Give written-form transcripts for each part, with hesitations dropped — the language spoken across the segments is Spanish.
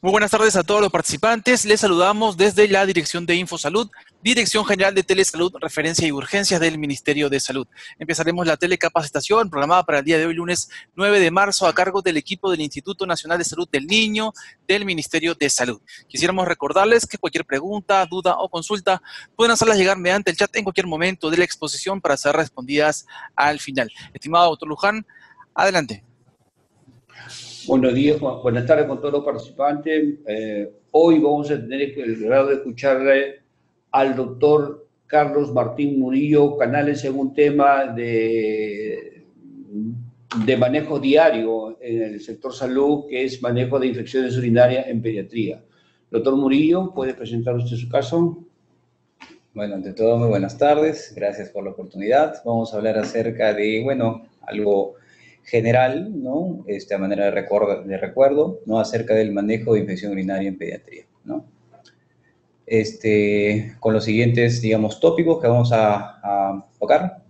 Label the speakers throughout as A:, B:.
A: Muy buenas tardes a todos los participantes. Les saludamos desde la Dirección de Infosalud, Dirección General de Telesalud, Referencia y Urgencias del Ministerio de Salud. Empezaremos la telecapacitación programada para el día de hoy, lunes 9 de marzo, a cargo del equipo del Instituto Nacional de Salud del Niño del Ministerio de Salud. Quisiéramos recordarles que cualquier pregunta, duda o consulta pueden hacerlas llegar mediante el chat en cualquier momento de la exposición para ser respondidas al final. Estimado doctor Luján, adelante.
B: Buenos días, buenas tardes con todos los participantes. Hoy vamos a tener el grado de escucharle al doctor Carlos Martín Murillo Canales en un tema de manejo diario en el sector salud, que es manejo de infecciones urinarias en pediatría. Doctor Murillo, ¿puede presentar usted su caso?
C: Bueno, ante todo, muy buenas tardes. Gracias por la oportunidad. Vamos a hablar acerca de, algo general, ¿no? A manera de recuerdo, ¿no? Acerca del manejo de infección urinaria en pediatría, ¿no? Con los siguientes, tópicos que vamos a tocar: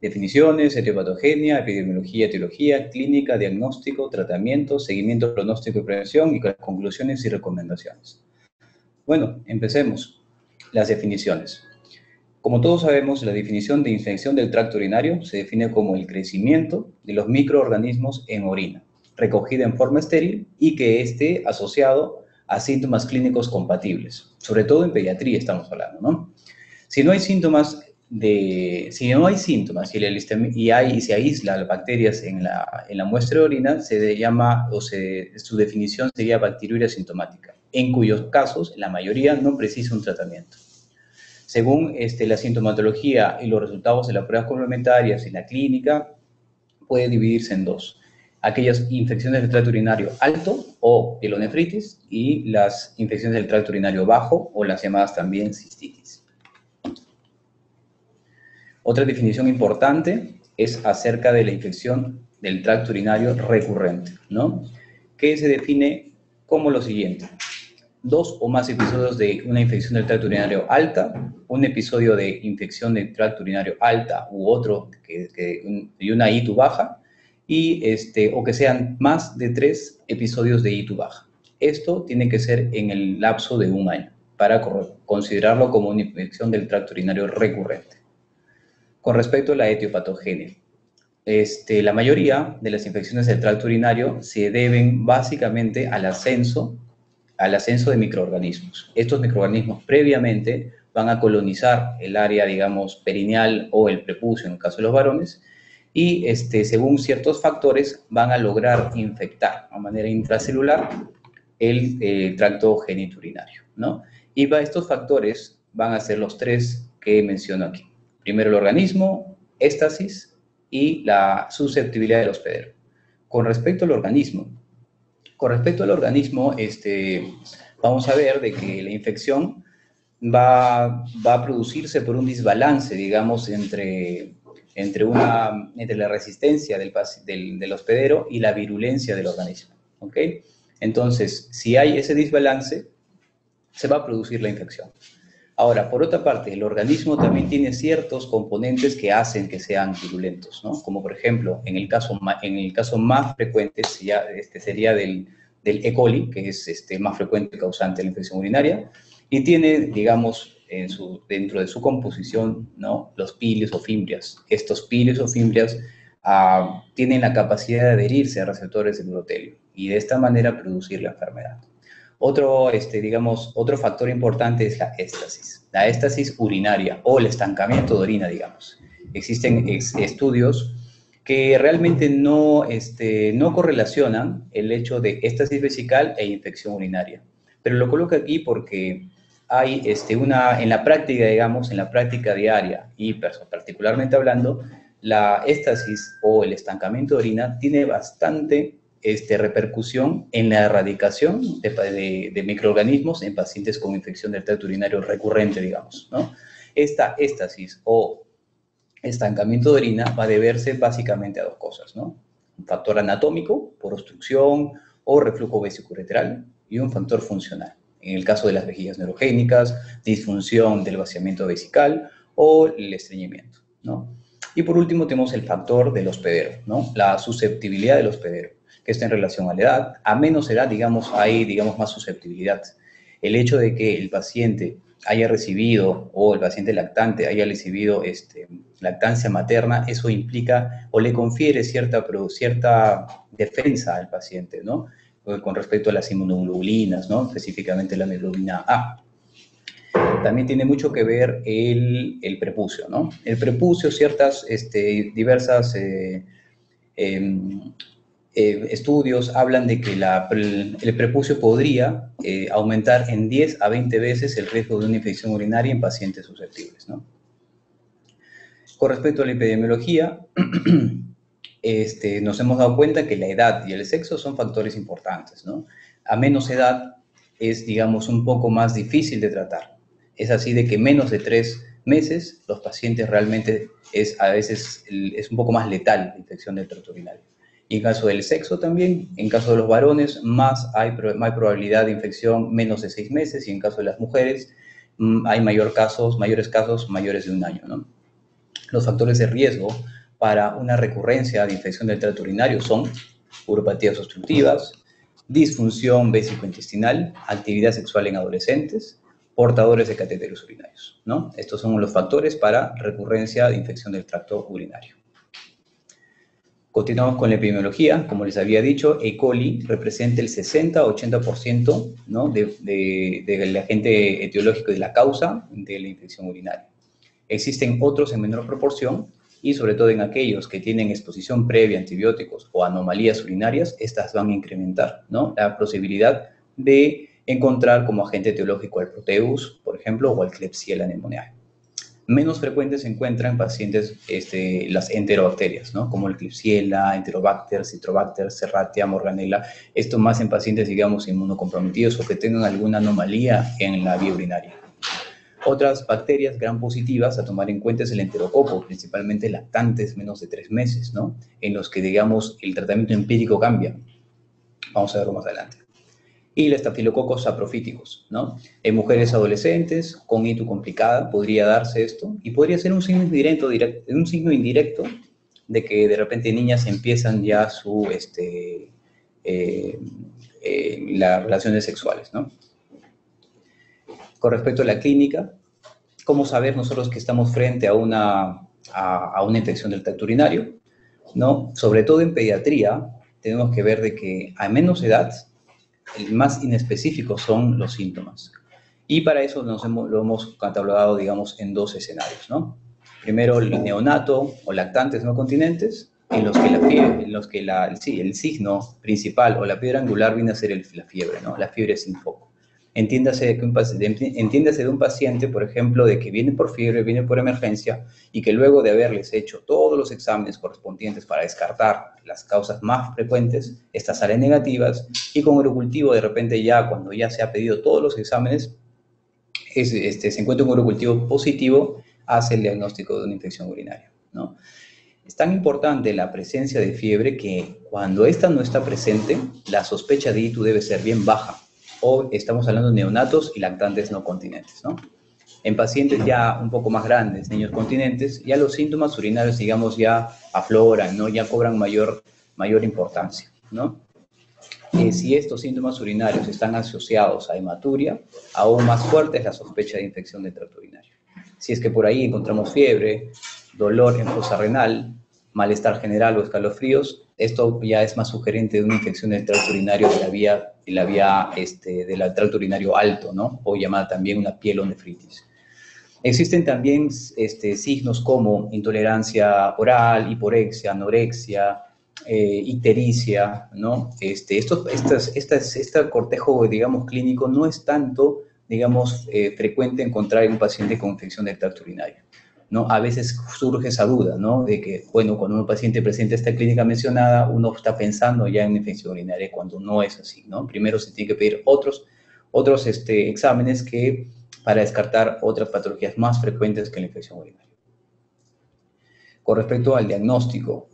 C: definiciones, etiopatogenia, epidemiología, etiología, clínica, diagnóstico, tratamiento, seguimiento, pronóstico y prevención, y con las conclusiones y recomendaciones. Bueno, empecemos. Las definiciones. Como todos sabemos, la definición de infección del tracto urinario se define como el crecimiento de los microorganismos en orina, recogida en forma estéril y que esté asociado a síntomas clínicos compatibles. Sobre todo en pediatría estamos hablando, ¿no? Si no hay síntomas y se aísla las bacterias en la muestra de orina, su definición sería bacteriuria sintomática, en cuyos casos la mayoría no precisa un tratamiento. Según la sintomatología y los resultados de las pruebas complementarias en la clínica, puede dividirse en dos: aquellas infecciones del tracto urinario alto o pielonefritis, y las infecciones del tracto urinario bajo, o las llamadas también cistitis. Otra definición importante es acerca de la infección del tracto urinario recurrente, ¿no? Que se define como lo siguiente: 2 o más episodios de una infección del tracto urinario alta, un episodio de infección del tracto urinario alta u otro y una ITU baja, o que sean más de 3 episodios de ITU baja. Esto tiene que ser en el lapso de 1 año para considerarlo como una infección del tracto urinario recurrente. Con respecto a la etiopatogenia, la mayoría de las infecciones del tracto urinario se deben básicamente al ascenso de microorganismos. Estos microorganismos previamente van a colonizar el área, perineal o el prepucio en el caso de los varones, y según ciertos factores van a lograr infectar de manera intracelular el tracto genitourinario, ¿no? Y estos factores van a ser los 3 que menciono aquí. Primero el organismo, éstasis y la susceptibilidad del hospedero. Con respecto al organismo, vamos a ver de que la infección va a producirse por un desbalance, entre la resistencia del hospedero y la virulencia del organismo, ¿ok? Entonces, si hay ese desbalance, se va a producir la infección. Ahora, por otra parte, el organismo también tiene ciertos componentes que hacen que sean virulentos, ¿no? Como por ejemplo, en el caso más frecuente sería del E. coli, que es más frecuente causante de la infección urinaria, y tiene, dentro de su composición, ¿no?, los pilios o fimbrias. Estos pilios o fimbrias tienen la capacidad de adherirse a receptores del urotelio y de esta manera producir la enfermedad. Otro factor importante es la éstasis urinaria o el estancamiento de orina, Existen estudios que realmente no correlacionan el hecho de éstasis vesical e infección urinaria. Pero lo coloco aquí porque hay en la práctica diaria y particularmente hablando, la éstasis o el estancamiento de orina tiene bastante repercusión en la erradicación de microorganismos en pacientes con infección del tracto urinario recurrente, ¿no? Esta éstasis o estancamiento de orina va a deberse básicamente a 2 cosas, ¿no? Un factor anatómico, por obstrucción o reflujo vesicoureteral, y un factor funcional. En el caso de las vejigas neurogénicas, disfunción del vaciamiento vesical o el estreñimiento, ¿no? Y por último tenemos el factor del hospedero, ¿no? La susceptibilidad del hospedero. que está en relación a la edad. A menos edad, digamos, hay, digamos, más susceptibilidad. El hecho de que el paciente haya recibido, o el paciente lactante haya recibido lactancia materna, eso implica o le confiere cierta defensa al paciente, ¿no? Con respecto a las inmunoglobulinas, ¿no? Específicamente la hemoglobina A. También tiene mucho que ver el prepucio, ¿no? El prepucio, ciertas diversas estudios hablan de que el prepucio podría aumentar en 10 a 20 veces el riesgo de una infección urinaria en pacientes susceptibles, ¿no? Con respecto a la epidemiología, nos hemos dado cuenta que la edad y el sexo son factores importantes, ¿no? A menos edad es, digamos, un poco más difícil de tratar. Es así de que menos de 3 meses los pacientes realmente a veces es un poco más letal la infección del tracto urinario. Y en caso del sexo también, en caso de los varones, más hay probabilidad de infección menos de 6 meses, y en caso de las mujeres hay mayores casos mayores de 1 año, ¿no? Los factores de riesgo para una recurrencia de infección del tracto urinario son uropatías obstructivas, disfunción vésico-intestinal, actividad sexual en adolescentes, portadores de catéteres urinarios, ¿no? Estos son los factores para recurrencia de infección del tracto urinario. Continuamos con la epidemiología. Como les había dicho, E. coli representa el 60-80%, ¿no? del agente etiológico y de la causa de la infección urinaria. Existen otros en menor proporción, y sobre todo en aquellos que tienen exposición previa a antibióticos o anomalías urinarias, estas van a incrementar, ¿no? La posibilidad de encontrar como agente etiológico al Proteus, por ejemplo, o al Klebsiella pneumoniae. Menos frecuentes se encuentran en pacientes las enterobacterias, ¿no? Como el Klebsiella, Enterobacter, Citrobacter, Serratia, Morganella. Esto más en pacientes, digamos, inmunocomprometidos o que tengan alguna anomalía en la vía urinaria. Otras bacterias gram positivas a tomar en cuenta es el enterococo, principalmente lactantes menos de 3 meses, ¿no? En los que, digamos, el tratamiento empírico cambia. Vamos a verlo más adelante. Y los estafilococos saprofíticos, ¿no? En mujeres adolescentes con ITU complicada podría darse esto, y podría ser un signo indirecto de que de repente niñas empiezan ya las relaciones sexuales, ¿no? Con respecto a la clínica, ¿cómo saber nosotros que estamos frente a una infección del tracto urinario? ¿No? Sobre todo en pediatría, tenemos que ver de que a menos edad, el más inespecífico son los síntomas. Y para eso lo hemos catalogado, digamos, en 2 escenarios, ¿no? Primero, el neonato o lactantes no continentes, en los que el signo principal o la piedra angular viene a ser la fiebre, ¿no? La fiebre sin foco. Entiéndase de un paciente, por ejemplo, de que viene por fiebre, viene por emergencia, y que luego de haberles hecho todos los exámenes correspondientes para descartar las causas más frecuentes, estas salen negativas, y con urocultivo de repente ya, cuando ya se ha pedido todos los exámenes, se encuentra un urocultivo positivo, hace el diagnóstico de una infección urinaria, ¿no? Es tan importante la presencia de fiebre que cuando esta no está presente, la sospecha de ITU debe ser bien baja. O estamos hablando de neonatos y lactantes no continentes, ¿no? En pacientes ya un poco más grandes, niños continentes, ya los síntomas urinarios, digamos, ya afloran, ¿no? Ya cobran mayor importancia, ¿no? Si estos síntomas urinarios están asociados a hematuria, aún más fuerte es la sospecha de infección del tracto urinario. Si es que por ahí encontramos fiebre, dolor en fosa renal, malestar general o escalofríos, esto ya es más sugerente de una infección del tracto urinario del tracto urinario alto, ¿no? O llamada también una pielonefritis. Existen también signos como intolerancia oral, hiporexia, anorexia, ictericia, ¿no? Este cortejo, digamos, clínico no es tanto, digamos, frecuente encontrar en un paciente con infección del tracto urinario, ¿no? A veces surge esa duda, ¿no? De que, bueno, cuando un paciente presenta esta clínica mencionada, uno está pensando ya en una infección urinaria, cuando no es así, ¿no? Primero se tiene que pedir otros exámenes para descartar otras patologías más frecuentes que la infección urinaria. Con respecto al diagnóstico,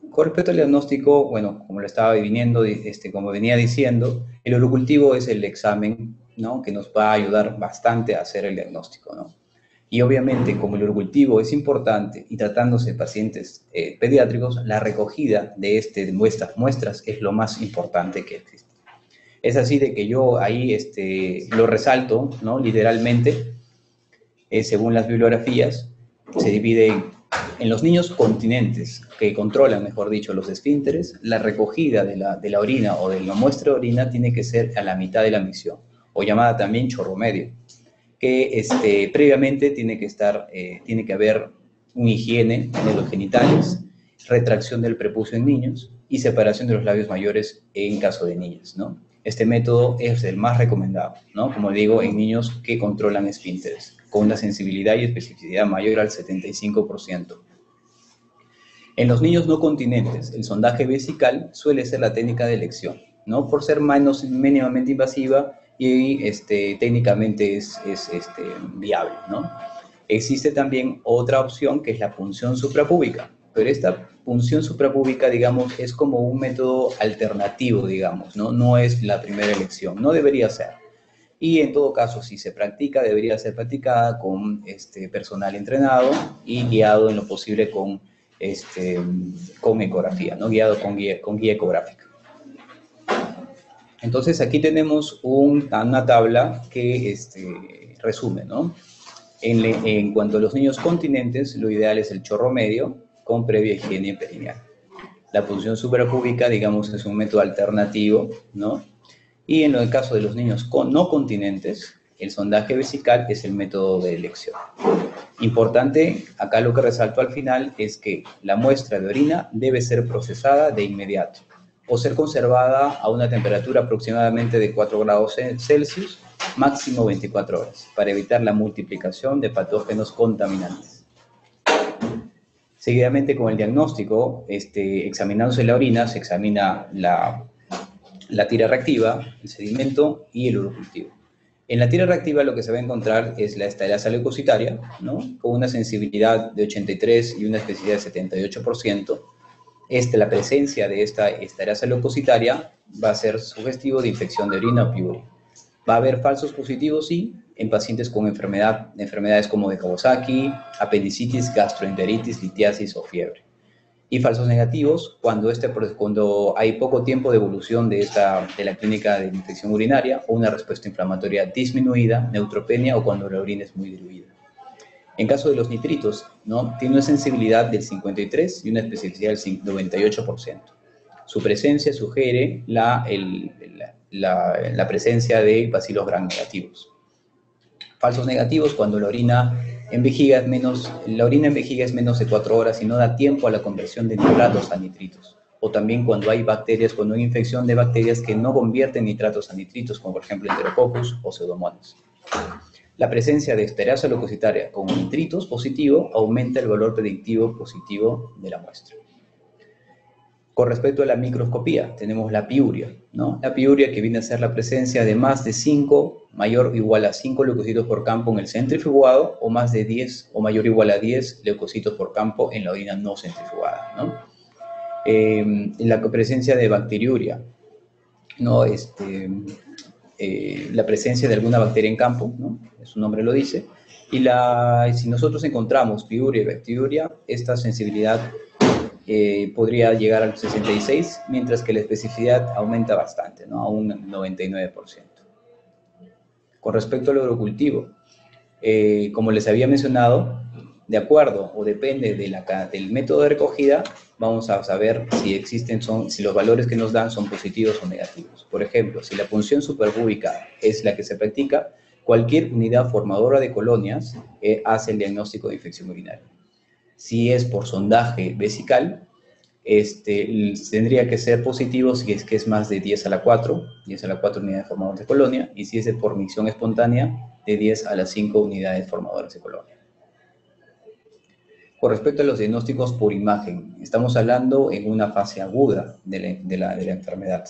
C: bueno, como lo estaba viniendo, como venía diciendo, el urocultivo es el examen, ¿no? Que nos va a ayudar bastante a hacer el diagnóstico, ¿no? Y obviamente, como el urocultivo es importante y tratándose de pacientes pediátricos, la recogida de estas muestras es lo más importante que existe. Es así de que yo ahí lo resalto, ¿no? Literalmente, según las bibliografías, se divide en los niños continentes, que controlan, mejor dicho, los esfínteres. La recogida de la orina o de la muestra de orina tiene que ser a la mitad de la micción, o llamada también chorro medio, que previamente tiene que haber una higiene de los genitales, retracción del prepucio en niños y separación de los labios mayores en caso de niñas, ¿no? Este método es el más recomendado, ¿no? Como digo, en niños que controlan esfínteres, con una sensibilidad y especificidad mayor al 75%. En los niños no continentes, el sondaje vesical suele ser la técnica de elección, ¿no? Por ser mínimamente invasiva y técnicamente es viable, ¿no? Existe también otra opción que es la punción suprapúbica, pero esta punción suprapúbica, digamos, es como un método alternativo, digamos, ¿no? No es la primera elección, no debería ser. Y en todo caso, si se practica, debería ser practicada con personal entrenado y guiado en lo posible con ecografía, ¿no? Guiado con guía ecográfica. Entonces, aquí tenemos una tabla que resume, ¿no? En cuanto a los niños continentes, lo ideal es el chorro medio con previa higiene perineal. La punción suprapúbica, digamos, es un método alternativo, ¿no? Y en el caso de los niños no continentes, el sondaje vesical es el método de elección. Importante, acá lo que resalto al final es que la muestra de orina debe ser procesada de inmediato o ser conservada a una temperatura aproximadamente de 4 grados Celsius, máximo 24 horas, para evitar la multiplicación de patógenos contaminantes. Seguidamente, con el diagnóstico, examinándose la orina, se examina la tira reactiva, el sedimento y el urocultivo. En la tira reactiva lo que se va a encontrar es la esterasa leucocitaria, ¿no? Con una sensibilidad de 83 y una especificidad de 78%. La presencia de esta esterasa leucocitaria va a ser sugestivo de infección de orina o piuria. Va a haber falsos positivos, sí, en pacientes con enfermedades como de Kawasaki, apendicitis, gastroenteritis, litiasis o fiebre. Y falsos negativos cuando hay poco tiempo de evolución de la clínica de infección urinaria o una respuesta inflamatoria disminuida, neutropenia o cuando la orina es muy diluida. En caso de los nitritos, ¿no? Tiene una sensibilidad del 53 y una especificidad del 98%. Su presencia sugiere la presencia de bacilos gram negativos. Falsos negativos cuando la orina en vejiga es menos de 4 horas y no da tiempo a la conversión de nitratos a nitritos. O también cuando hay una infección de bacterias que no convierten nitratos a nitritos, como por ejemplo Enterococcus o Pseudomonas. La presencia de esterasa leucocitaria con nitritos positivo aumenta el valor predictivo positivo de la muestra. Con respecto a la microscopía, tenemos la piuria, ¿no? La piuria, que viene a ser la presencia de más de 5, mayor o igual a 5 leucocitos por campo en el centrifugado, o más de 10 o mayor o igual a 10 leucocitos por campo en la orina no centrifugada, ¿no? La presencia de bacteriuria, ¿no? La presencia de alguna bacteria en campo, ¿no? Su nombre lo dice. Y si nosotros encontramos piuria y bacteriuria, esta sensibilidad podría llegar al 66, mientras que la especificidad aumenta bastante, ¿no? A un 99%. Con respecto al urocultivo, como les había mencionado, de acuerdo o depende del método de recogida, vamos a saber si los valores que nos dan son positivos o negativos. Por ejemplo, si la punción suprapúbica es la que se practica, cualquier unidad formadora de colonias hace el diagnóstico de infección urinaria. Si es por sondaje vesical, tendría que ser positivo si es que es más de 10 a la 4 unidades formadoras de colonia, y si es por micción espontánea, de 10 a las 5 unidades formadoras de colonia. Con respecto a los diagnósticos por imagen, estamos hablando en una fase aguda de la enfermedad,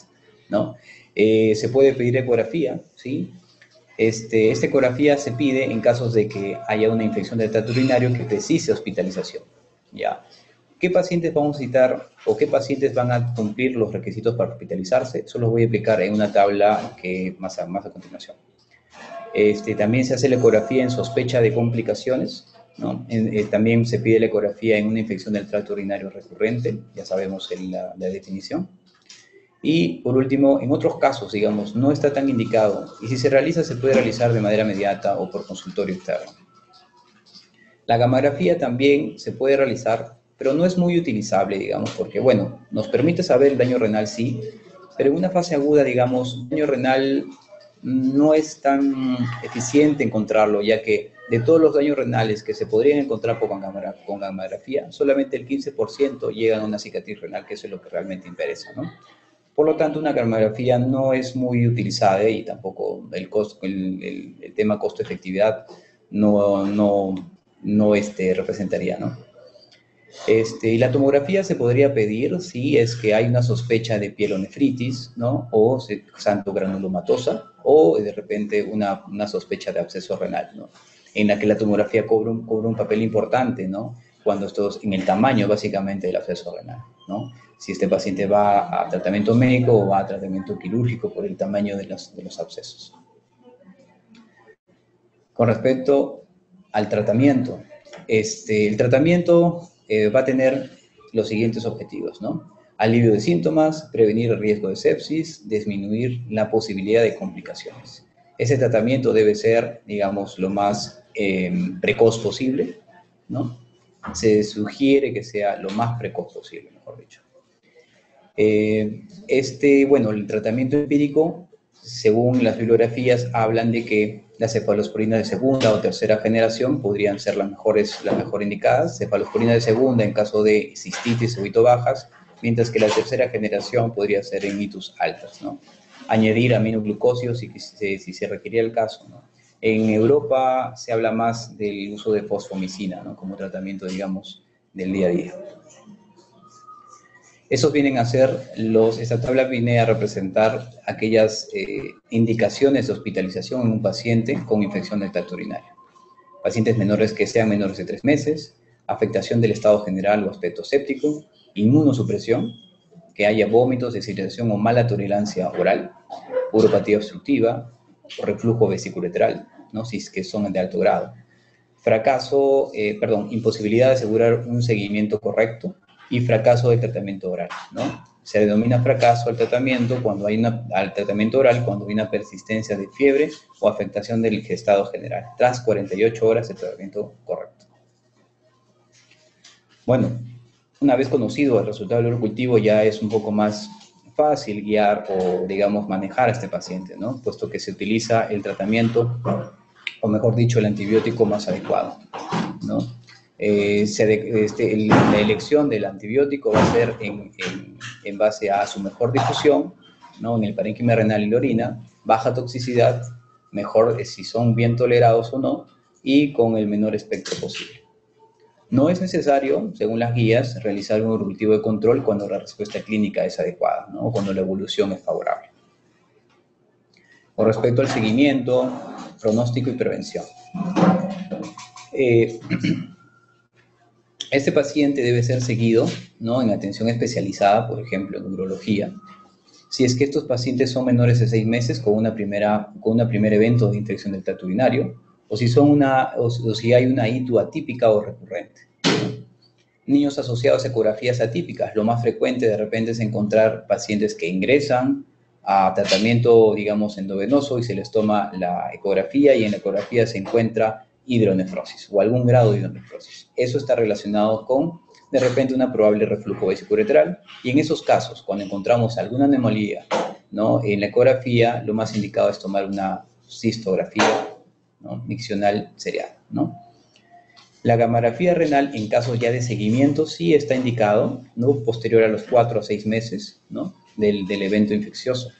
C: ¿no? Se puede pedir ecografía, ¿sí? Esta ecografía se pide en casos de que haya una infección del tracto urinario que precise hospitalización, ¿ya? ¿Qué pacientes vamos a citar o qué pacientes van a cumplir los requisitos para hospitalizarse? Eso los voy a explicar en una tabla más a continuación. También se hace la ecografía en sospecha de complicaciones, ¿no? También se pide la ecografía en una infección del tracto urinario recurrente, ya sabemos la definición. Y por último, en otros casos, digamos, no está tan indicado, y si se realiza, se puede realizar de manera inmediata o por consultorio externo. La gamografía también se puede realizar, pero no es muy utilizable, digamos, porque, bueno, nos permite saber el daño renal, sí, pero en una fase aguda, digamos, el daño renal no es tan eficiente encontrarlo, ya que de todos los daños renales que se podrían encontrar con gamografía, solamente el 15% llegan a una cicatriz renal, que eso es lo que realmente interesa, ¿no? Por lo tanto, una gamografía no es muy utilizada y tampoco el tema costo-efectividad no representaría, ¿no? Y la tomografía se podría pedir si es que hay una sospecha de pielonefritis, ¿no? O xantogranulomatosa, o de repente una sospecha de absceso renal, ¿no? En la que la tomografía cobra un papel importante, ¿no? Cuando esto es en el tamaño, básicamente, del absceso renal, ¿no? Si este paciente va a tratamiento médico o va a tratamiento quirúrgico por el tamaño de los abscesos. Con respecto al tratamiento, el tratamiento va a tener los siguientes objetivos, ¿no? Alivio de síntomas, prevenir el riesgo de sepsis, disminuir la posibilidad de complicaciones. Ese tratamiento debe ser, digamos, lo más precoz posible, ¿no? Se sugiere que sea lo más precoz posible, mejor dicho. Bueno, el tratamiento empírico, según las bibliografías, hablan de que las cefalosporinas de segunda o tercera generación podrían ser las mejor indicadas. Cefalosporinas de segunda en caso de cistitis o hito bajas, mientras que la tercera generación podría ser en hitos altas, ¿no? Añadir aminoglucósidos si se requería el caso, ¿no? En Europa se habla más del uso de fosfomicina, ¿no? Como tratamiento, digamos, del día a día. Esos vienen a ser esta tabla viene a representar aquellas indicaciones de hospitalización en un paciente con infección del tracto urinario. Pacientes que sean menores de 3 meses, afectación del estado general o aspecto séptico, inmunosupresión, que haya vómitos, deshidratación o mala tolerancia oral, uropatía obstructiva, o reflujo vesiculetral, ¿no? Si es que son de alto grado. Imposibilidad de asegurar un seguimiento correcto, y fracaso del tratamiento oral, ¿no? Se denomina fracaso al tratamiento cuando hay una persistencia de fiebre o afectación del estado general, tras 48 horas de tratamiento correcto. Bueno, una vez conocido el resultado del cultivo, ya es un poco más fácil guiar o, digamos, manejar a este paciente, ¿no? Puesto que se utiliza el tratamiento, o mejor dicho, el antibiótico más adecuado, ¿no? La elección del antibiótico va a ser en base a su mejor difusión, ¿no? En el parénquima renal y la orina, baja toxicidad, mejor si son bien tolerados o no, y con el menor espectro posible. No es necesario, según las guías, realizar un cultivo de control cuando la respuesta clínica es adecuada, ¿no? O cuando la evolución es favorable. Con respecto al seguimiento, pronóstico y prevención. Este paciente debe ser seguido, ¿no? En atención especializada, por ejemplo, en urología. Si es que estos pacientes son menores de 6 meses con un primer evento de infección del tracto urinario, o si hay una ITU atípica o recurrente. Niños asociados a ecografías atípicas. Lo más frecuente de repente es encontrar pacientes que ingresan a tratamiento, digamos, endovenoso y se les toma la ecografía y en la ecografía se encuentra hidronefrosis o algún grado de hidronefrosis. Eso está relacionado con, de repente, una probable reflujo vesiculetral y en esos casos, cuando encontramos alguna anomalía, ¿no? En la ecografía, lo más indicado es tomar una cistografía, ¿no? Miccional serial, ¿no? La gamografía renal en casos ya de seguimiento sí está indicado, ¿no? Posterior a los 4 a 6 meses, ¿no? del evento infeccioso.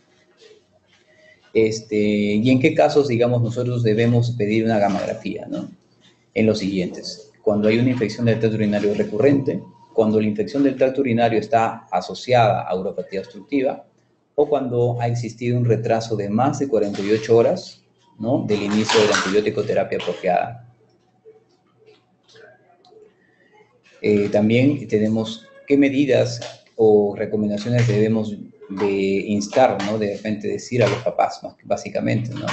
C: ¿Y en qué casos, digamos, nosotros debemos pedir una gamografía, ¿no? En los siguientes: cuando hay una infección del tracto urinario recurrente, cuando la infección del tracto urinario está asociada a uropatía obstructiva, o cuando ha existido un retraso de más de 48 horas, ¿no? Del inicio de la antibiótico terapia apropiada. También tenemos qué medidas o recomendaciones debemos de instar, ¿no? De repente decir a los papás, básicamente, ¿no?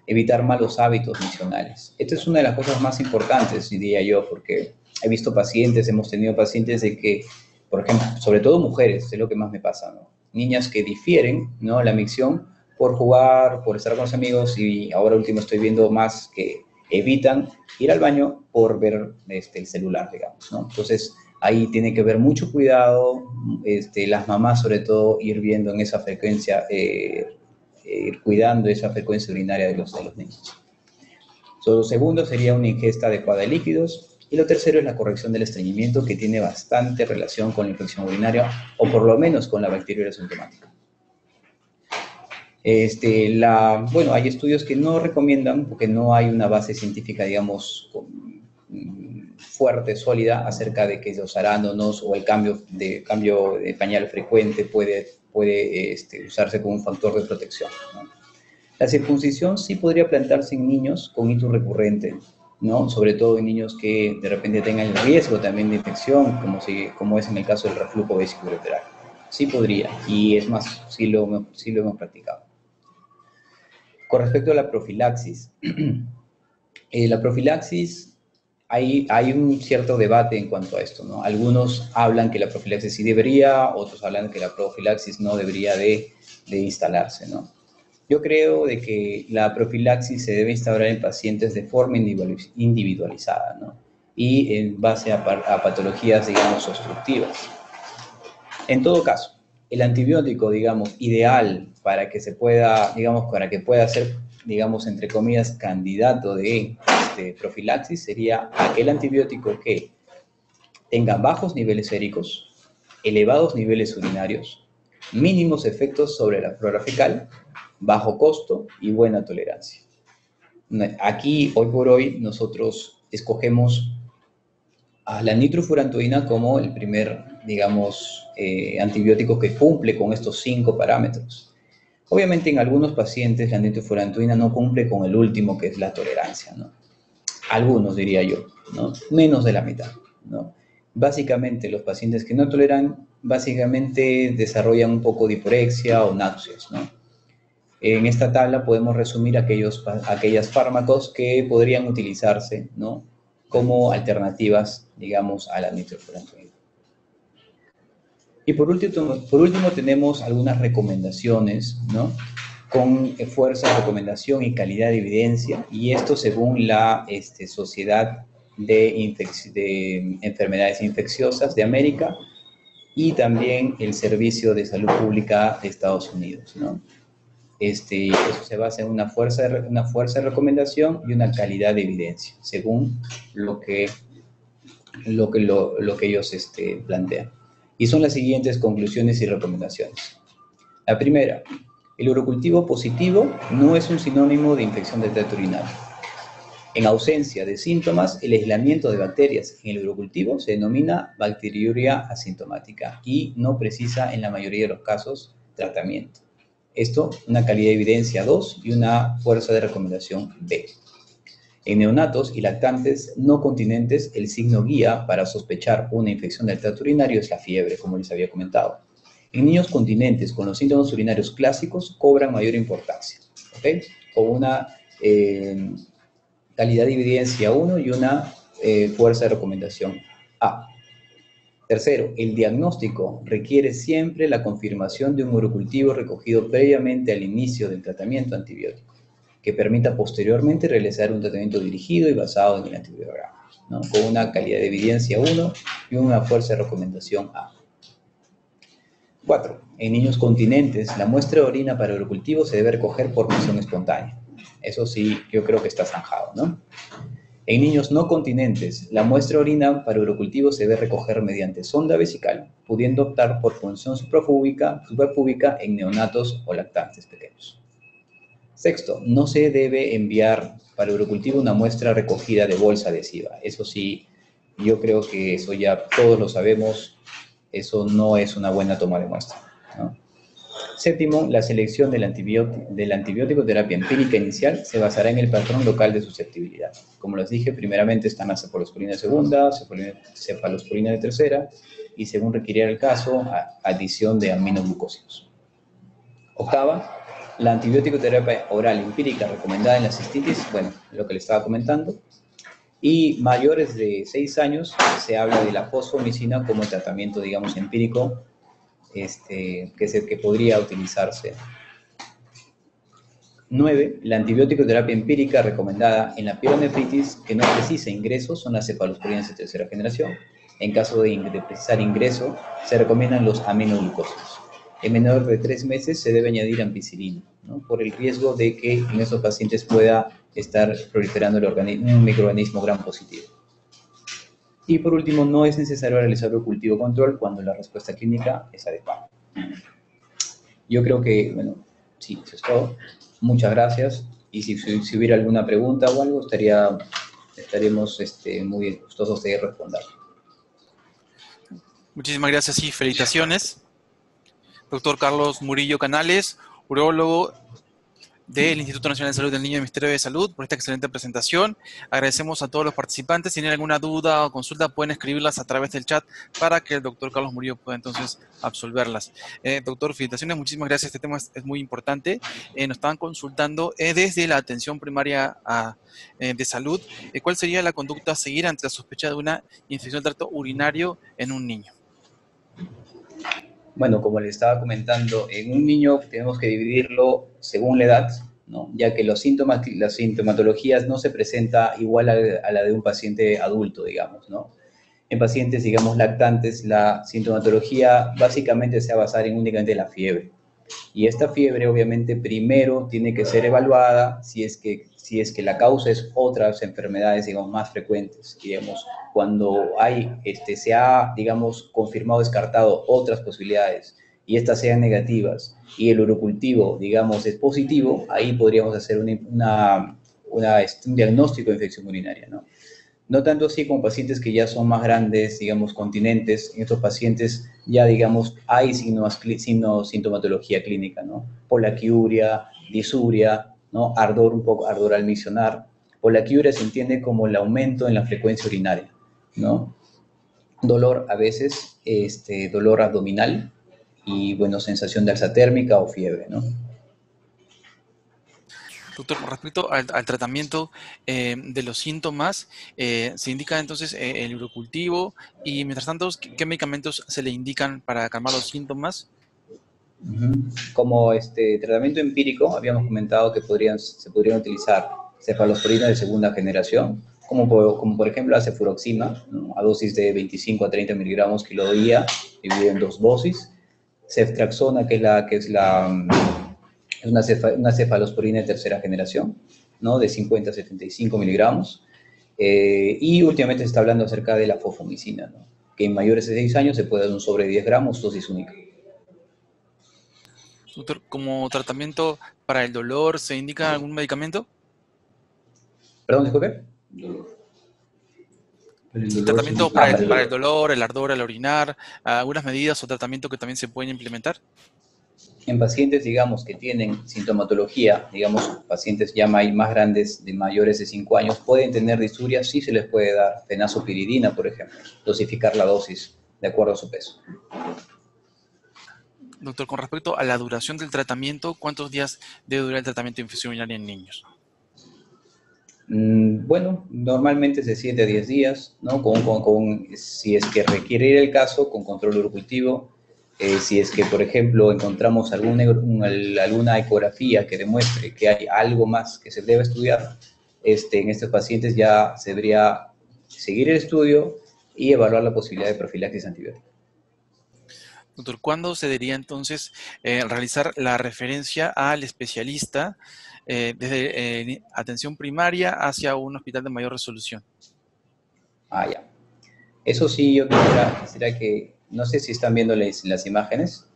C: evitar malos hábitos nutricionales. Esta es una de las cosas más importantes, diría yo, porque he visto pacientes, hemos tenido pacientes de que, por ejemplo, sobre todo mujeres, es lo que más me pasa, ¿no? Niñas que difieren, ¿no?, la micción por jugar, por estar con los amigos, y ahora último estoy viendo más que evitan ir al baño por ver el celular, digamos, ¿no? Entonces, ahí tiene que haber mucho cuidado, las mamás sobre todo ir viendo en esa frecuencia, ir cuidando esa frecuencia urinaria de los niños. Lo segundo sería una ingesta adecuada de líquidos, y lo tercero es la corrección del estreñimiento, que tiene bastante relación con la infección urinaria, o por lo menos con la bacteriuria asintomática. Bueno, hay estudios que no recomiendan, porque no hay una base científica, digamos, fuerte, sólida, acerca de que los arándanos o el cambio de pañal frecuente puede usarse como un factor de protección, ¿no? La circuncisión sí podría plantarse en niños con ictus recurrente, ¿no? Sobre todo en niños que de repente tengan el riesgo también de infección, como es en el caso del reflujo vesicoureteral. Sí podría, y es más, sí lo hemos practicado. Con respecto a la profilaxis, la profilaxis, hay un cierto debate en cuanto a esto, ¿no? Algunos hablan que la profilaxis sí debería, otros hablan que la profilaxis no debería de instalarse, ¿no? Yo creo de que la profilaxis se debe instaurar en pacientes de forma individualizada, ¿no? Y en base a patologías, digamos, obstructivas. En todo caso, el antibiótico, digamos, ideal para que se pueda, digamos, para que pueda ser, digamos, entre comillas, candidato de profilaxis, sería aquel antibiótico que tenga bajos niveles séricos, elevados niveles urinarios, mínimos efectos sobre la flora fecal, bajo costo y buena tolerancia. Aquí, hoy por hoy, nosotros escogemos a la nitrofurantoína como el primer, digamos, antibiótico que cumple con estos 5 parámetros. Obviamente, en algunos pacientes la nitrofurantoína no cumple con el último, que es la tolerancia, ¿no? Algunos, diría yo, ¿no? Menos de la mitad, ¿no? Básicamente, los pacientes que no toleran, básicamente desarrollan un poco de hiporexia o náuseas, ¿no? En esta tabla podemos resumir aquellos fármacos que podrían utilizarse, ¿no?, como alternativas, digamos, a la nitrofurantoína. Y por último tenemos algunas recomendaciones, ¿no?, con fuerza de recomendación y calidad de evidencia, y esto según la Sociedad de Enfermedades Infecciosas de América y también el Servicio de Salud Pública de Estados Unidos, ¿no? Eso se basa en una fuerza de recomendación y una calidad de evidencia, según lo que ellos plantean. Y son las siguientes conclusiones y recomendaciones. La primera, el urocultivo positivo no es un sinónimo de infección del tracto urinario. En ausencia de síntomas, el aislamiento de bacterias en el urocultivo se denomina bacteriuria asintomática y no precisa en la mayoría de los casos tratamiento. Esto, una calidad de evidencia 2 y una fuerza de recomendación B. En neonatos y lactantes no continentes, el signo guía para sospechar una infección del tracto urinario es la fiebre, como les había comentado. En niños continentes con los síntomas urinarios clásicos cobran mayor importancia, ¿ok? Con una calidad de evidencia 1 y una fuerza de recomendación A. Tercero, el diagnóstico requiere siempre la confirmación de un urocultivo recogido previamente al inicio del tratamiento antibiótico, que permita posteriormente realizar un tratamiento dirigido y basado en el antibiograma, ¿no?, con una calidad de evidencia 1 y una fuerza de recomendación A. 4. En niños continentes, la muestra de orina para urocultivo se debe recoger por misión espontánea. Eso sí, yo creo que está zanjado, ¿no? En niños no continentes, la muestra de orina para urocultivo se debe recoger mediante sonda vesical, pudiendo optar por punción suprapúbica en neonatos o lactantes pequeños. Sexto, no se debe enviar para urocultivo una muestra recogida de bolsa adhesiva. Eso sí, yo creo que eso ya todos lo sabemos, eso no es una buena toma de muestra, ¿no? Séptimo, la selección del antibiótico terapia empírica inicial se basará en el patrón local de susceptibilidad. Como les dije, primeramente están la cefalosporina de segunda, cefalosporina de tercera, y según requiriera el caso, adición de aminoglucósidos. Octava, La antibiótico terapia oral empírica recomendada en la cistitis, bueno, lo que le estaba comentando. Y mayores de 6 años se habla de la fosfomicina como tratamiento, digamos, empírico, que es el que podría utilizarse. 9. La antibiótico terapia empírica recomendada en la pielonefritis que no precisa ingreso son las cefalosporinas de tercera generación. En caso de precisar ingreso, se recomiendan los aminoglucósidos. En menor de 3 meses se debe añadir ampicilina, ¿no? Por el riesgo de que en esos pacientes pueda estar proliferando un microorganismo gram positivo. Y por último, no es necesario realizar un cultivo control cuando la respuesta clínica es adecuada. Yo creo que, bueno, sí, eso es todo. Muchas gracias. Y si hubiera alguna pregunta o algo, estaríamos muy gustosos de responder.
A: Muchísimas gracias y felicitaciones. Doctor Carlos Murillo Canales, urólogo del Instituto Nacional de Salud del Niño del Ministerio de Salud, por esta excelente presentación. Agradecemos a todos los participantes. Si tienen alguna duda o consulta, pueden escribirlas a través del chat para que el doctor Carlos Murillo pueda entonces absolverlas. Doctor, felicitaciones, muchísimas gracias. Este tema es muy importante. Nos estaban consultando desde la atención primaria de salud. ¿Cuál sería la conducta a seguir ante la sospecha de una infección del tracto urinario en un niño?
C: Bueno, como les estaba comentando, en un niño tenemos que dividirlo según la edad, ¿no? Ya que las sintomatologías no se presenta igual a la de un paciente adulto, digamos, ¿no? En pacientes, digamos, lactantes, la sintomatología básicamente se va a basar en únicamente la fiebre. Y esta fiebre, obviamente, primero tiene que ser evaluada si es que la causa es otras enfermedades, digamos, más frecuentes. Digamos, cuando se ha, digamos, confirmado, descartado otras posibilidades y estas sean negativas y el urocultivo, digamos, es positivo, ahí podríamos hacer un diagnóstico de infección urinaria, ¿no? No tanto así como pacientes que ya son más grandes, digamos, continentes. En estos pacientes ya, digamos, hay sintomatología clínica, ¿no? Polaquiuria, disuria, ¿no? Ardor al misionar. Polaquiuria se entiende como el aumento en la frecuencia urinaria, ¿no? Dolor a veces, dolor abdominal y, bueno, sensación de alza térmica o fiebre, ¿no?
A: Doctor, con respecto al tratamiento de los síntomas, se indica entonces el urocultivo y mientras tanto, ¿qué medicamentos se le indican para calmar los síntomas?
C: Como tratamiento empírico, habíamos comentado que se podrían utilizar cefalosporina de segunda generación, como por ejemplo la cefuroxima, ¿no? A dosis de 25 a 30 miligramos kilo día, dividido en 2 dosis. Ceftriaxona, es una cefalosporina de tercera generación, ¿no? De 50 a 75 miligramos. Y últimamente se está hablando acerca de la fosfomicina, ¿no? Que en mayores de 6 años se puede dar un sobre 10 gramos, dosis única.
A: Doctor, como tratamiento para el dolor, ¿se indica algún medicamento?
C: Perdón, disculpe.
A: Tratamiento para el dolor, el ardor al orinar, algunas medidas o tratamiento que también se pueden implementar.
C: En pacientes, digamos, que tienen sintomatología, digamos, pacientes ya más grandes, de mayores de 5 años, pueden tener disuria, sí se les puede dar fenazopiridina, por ejemplo, dosificar la dosis de acuerdo a su peso.
A: Doctor, con respecto a la duración del tratamiento, ¿cuántos días debe durar el tratamiento de infección urinaria en niños?
C: Bueno, normalmente es de 7 a 10 días, ¿no? Si es que requiere el caso, con control urocultivo. Si es que, por ejemplo, encontramos alguna ecografía que demuestre que hay algo más que se debe estudiar, en estos pacientes ya se debería seguir el estudio y evaluar la posibilidad de profilaxis antibiótica.
A: Doctor, ¿cuándo se debería entonces realizar la referencia al especialista desde atención primaria hacia un hospital de mayor resolución?
C: Ya. Eso sí, yo quisiera que, no sé si están viendo las imágenes.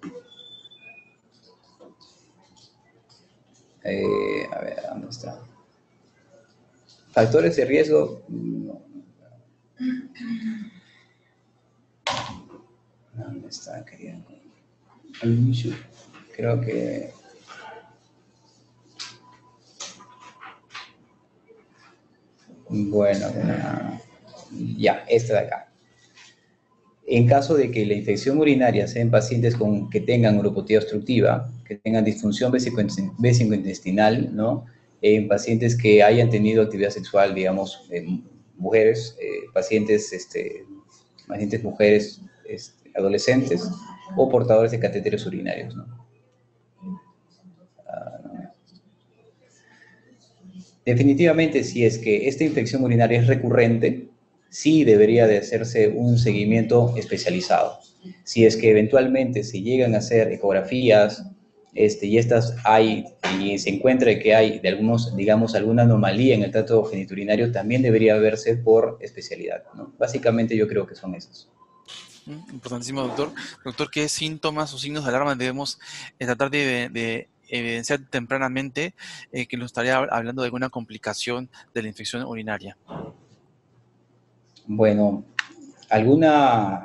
C: A ver, ¿dónde está? Factores de riesgo. No. ¿Dónde está, querido? Al inicio. Creo que... Bueno, ya, esta de acá. En caso de que la infección urinaria sea en pacientes que tengan uropatía obstructiva, que tengan disfunción vesicointestinal, ¿no? En pacientes que hayan tenido actividad sexual, digamos, mujeres, pacientes mujeres adolescentes o portadores de catéteres urinarios, ¿no? Definitivamente, si es que esta infección urinaria es recurrente, sí debería de hacerse un seguimiento especializado. Si es que eventualmente se llegan a hacer ecografías y estas hay, y se encuentra que hay de digamos, alguna anomalía en el tracto genitourinario, también debería verse por especialidad, ¿no? Básicamente yo creo que son esas.
A: Importantísimo, doctor. Doctor, ¿qué síntomas o signos de alarma debemos tratar de evidenciar tempranamente que nos estaría hablando de alguna complicación de la infección urinaria?
C: Bueno, alguna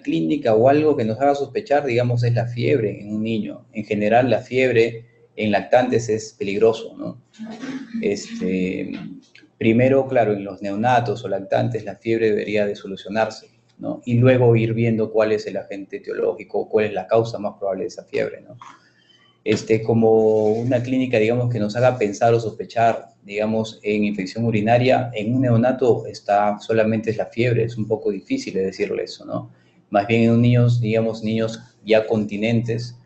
C: clínica o algo que nos haga sospechar, digamos, es la fiebre en un niño. En general, la fiebre en lactantes es peligroso, ¿no? Primero, claro, en los neonatos o lactantes la fiebre debería de solucionarse, ¿no? Y luego ir viendo cuál es el agente etiológico, cuál es la causa más probable de esa fiebre, ¿no? Como una clínica, digamos, que nos haga pensar o sospechar, digamos, en infección urinaria, en un neonato solamente es la fiebre, es un poco difícil de decirle eso, ¿no? Más bien en niños, digamos, niños ya continentes,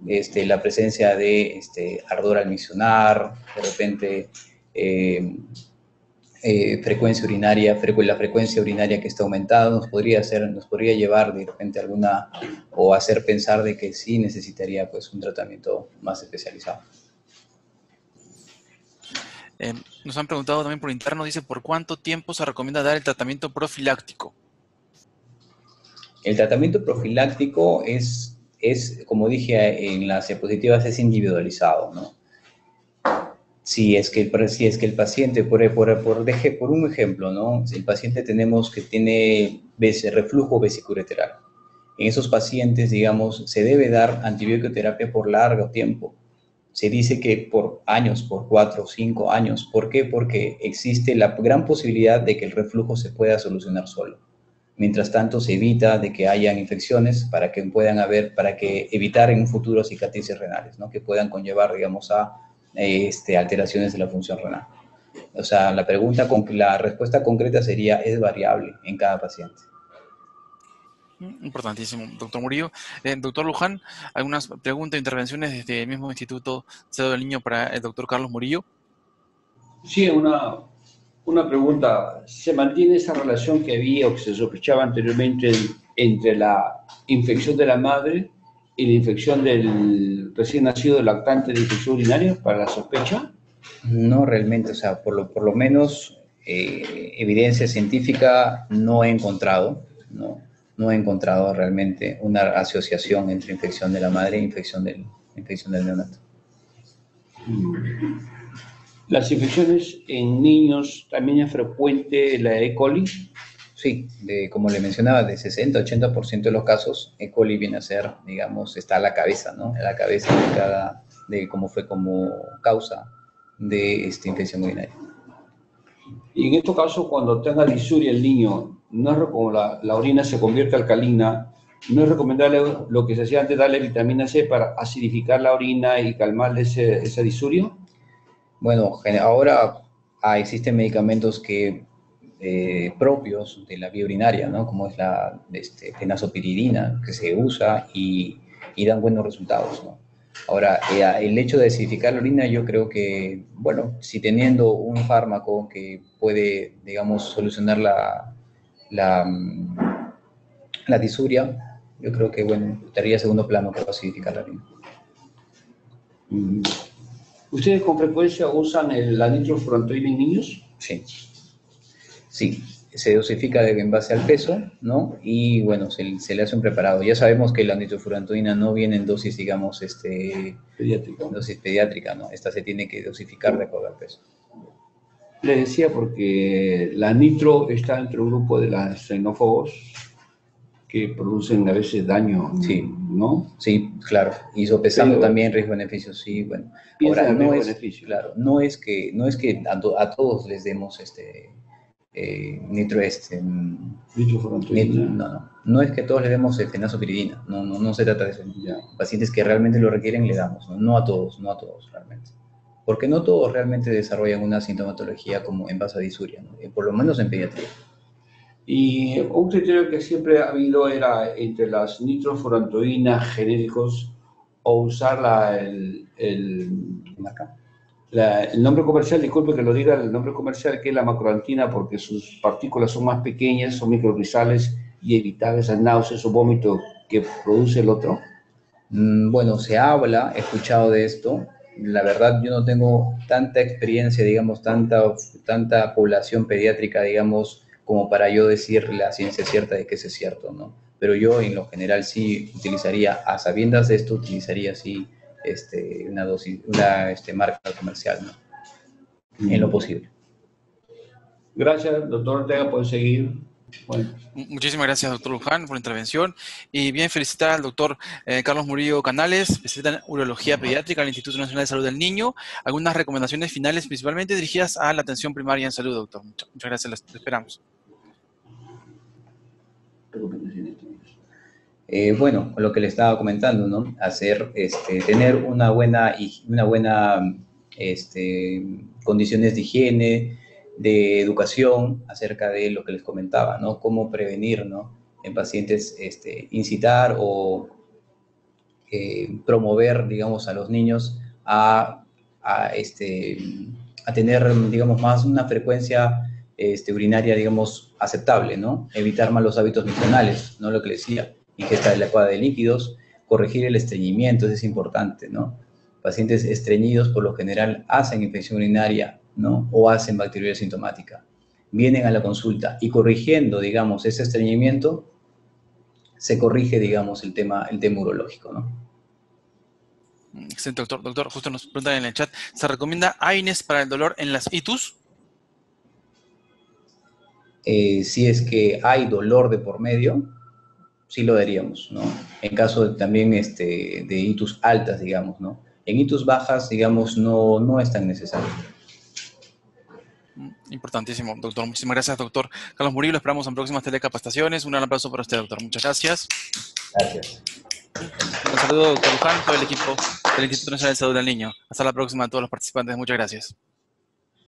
C: la presencia de ardor al misionar, de repente frecuencia urinaria, la frecuencia urinaria que está aumentada nos podría llevar de repente o hacer pensar de que sí necesitaría pues un tratamiento más especializado.
A: Nos han preguntado también por interno, dice, ¿por cuánto tiempo se recomienda dar el tratamiento profiláctico?
C: El tratamiento profiláctico es como dije en las diapositivas, es individualizado, ¿no? Si es que el paciente, por un ejemplo, ¿no? Si el paciente tenemos que tiene reflujo vesicoureteral, en esos pacientes, digamos, se debe dar antibiótico-terapia por largo tiempo. Se dice que por años, por 4 o 5 años. ¿Por qué? Porque existe la gran posibilidad de que el reflujo se pueda solucionar solo. Mientras tanto, se evita de que hayan infecciones para que evitar en un futuro cicatrices renales, ¿no? Que puedan conllevar, digamos, a alteraciones de la función renal. O sea, la respuesta concreta sería, es variable en cada paciente.
A: Importantísimo, doctor Murillo. Doctor Luján, ¿algunas preguntas e intervenciones desde el mismo Instituto Cedo del Niño para el doctor Carlos Murillo?
B: Sí, una pregunta. ¿Se mantiene esa relación que había o que se sospechaba anteriormente entre la infección de la madre y la infección del recién nacido lactante de infección urinaria para la sospecha?
C: No realmente, o sea, por lo menos evidencia científica no he encontrado, ¿no? No he encontrado realmente una asociación entre infección de la madre e infección del neonato.
B: ¿Las infecciones en niños también es frecuente la E. coli?
C: Sí, como le mencionaba, de 60-80% de los casos, E. coli viene a ser, digamos, está a la cabeza, ¿no? A la cabeza de cómo fue como causa de esta infección urinaria.
B: Y en estos casos, cuando tenga disuria el niño, no es como la orina se convierte alcalina, no es recomendable lo que se hacía antes, darle vitamina C para acidificar la orina y calmarle esa disuria.
C: Bueno, ahora existen medicamentos propios de la vía urinaria, ¿no? Como es la fenazopiridina, que se usa y dan buenos resultados, ¿no? Ahora, el hecho de acidificar la orina, yo creo que, bueno, si teniendo un fármaco que puede, digamos, solucionar la disuria, yo creo que, bueno, estaría segundo plano para acidificar la orina.
B: ¿Ustedes con frecuencia usan la nitrofurantoína en niños?
C: Sí. Sí, se dosifica en base al peso, ¿no? Y bueno, se le hace un preparado. Ya sabemos que la nitrofurantoína no viene en dosis, digamos, dosis pediátrica, ¿no? Esta se tiene que dosificar de acuerdo al peso.
B: Les decía porque la nitro está entre un grupo de las xenófobos que producen a veces daño,
C: sí,
B: ¿no?
C: Sí, claro. Y sopesando también riesgo-beneficio, sí, bueno. Ahora, no es que a todos les demos no es que todos le demos fenazopiridina, no se trata de eso.
B: Ya.
C: Pacientes que realmente lo requieren le damos, no a todos realmente. Porque no todos realmente desarrollan una sintomatología como en base a disuria, ¿no? Por lo menos en pediatría.
B: Y un criterio que siempre ha habido era entre las nitrofurantoínas genéricos o usar el nombre comercial, disculpe que lo diga, el nombre comercial, que es la macroantina, porque sus partículas son más pequeñas, son microcrisales y evitar esas náuseas o vómitos que produce el otro.
C: Bueno, se habla, he escuchado de esto. La verdad, yo no tengo tanta experiencia, digamos, tanta población pediátrica, digamos, como para yo decir la ciencia cierta de que eso es cierto, ¿no? Pero yo, en lo general, sí utilizaría, a sabiendas de esto, utilizaría, sí, una marca comercial, ¿no? En lo posible.
B: Gracias, doctor Ortega, por seguir.
A: Bueno. Muchísimas gracias, doctor Luján, por la intervención. Y bien, felicitar al doctor Carlos Murillo Canales, especialista en urología pediátrica del Instituto Nacional de Salud del Niño. Algunas recomendaciones finales, principalmente dirigidas a la atención primaria en salud, doctor. Muchas gracias, les esperamos.
C: Bueno, lo que le estaba comentando, ¿no? Tener una buena condiciones de higiene, de educación acerca de lo que les comentaba, ¿no? Cómo prevenir, ¿no? En pacientes, incitar o promover, digamos, a los niños a tener, digamos, más una frecuencia urinaria, digamos, aceptable, ¿no? Evitar malos hábitos nutricionales, ¿no? Lo que les decía, ingesta adecuada de líquidos, corregir el estreñimiento, eso es importante, ¿no? Pacientes estreñidos, por lo general, hacen infección urinaria, ¿no? O hacen bacteriuria sintomática. Vienen a la consulta y corrigiendo, digamos, ese estreñimiento, se corrige, digamos, el tema urológico, ¿no?
A: Excelente, doctor. Doctor, justo nos preguntan en el chat, ¿se recomienda AINES para el dolor en las ITUS?
C: Si es que hay dolor de por medio, sí lo daríamos, ¿no? En caso también de ITUS altas, digamos, ¿no? En ITUS bajas, digamos, no es tan necesario.
A: Importantísimo, doctor. Muchísimas gracias, doctor Carlos Murillo. Lo esperamos en próximas telecapacitaciones. Un gran aplauso para usted, doctor. Muchas gracias.
C: Gracias.
A: Un saludo, doctor Luján, todo el equipo del Instituto Nacional de Salud del Niño. Hasta la próxima a todos los participantes. Muchas gracias.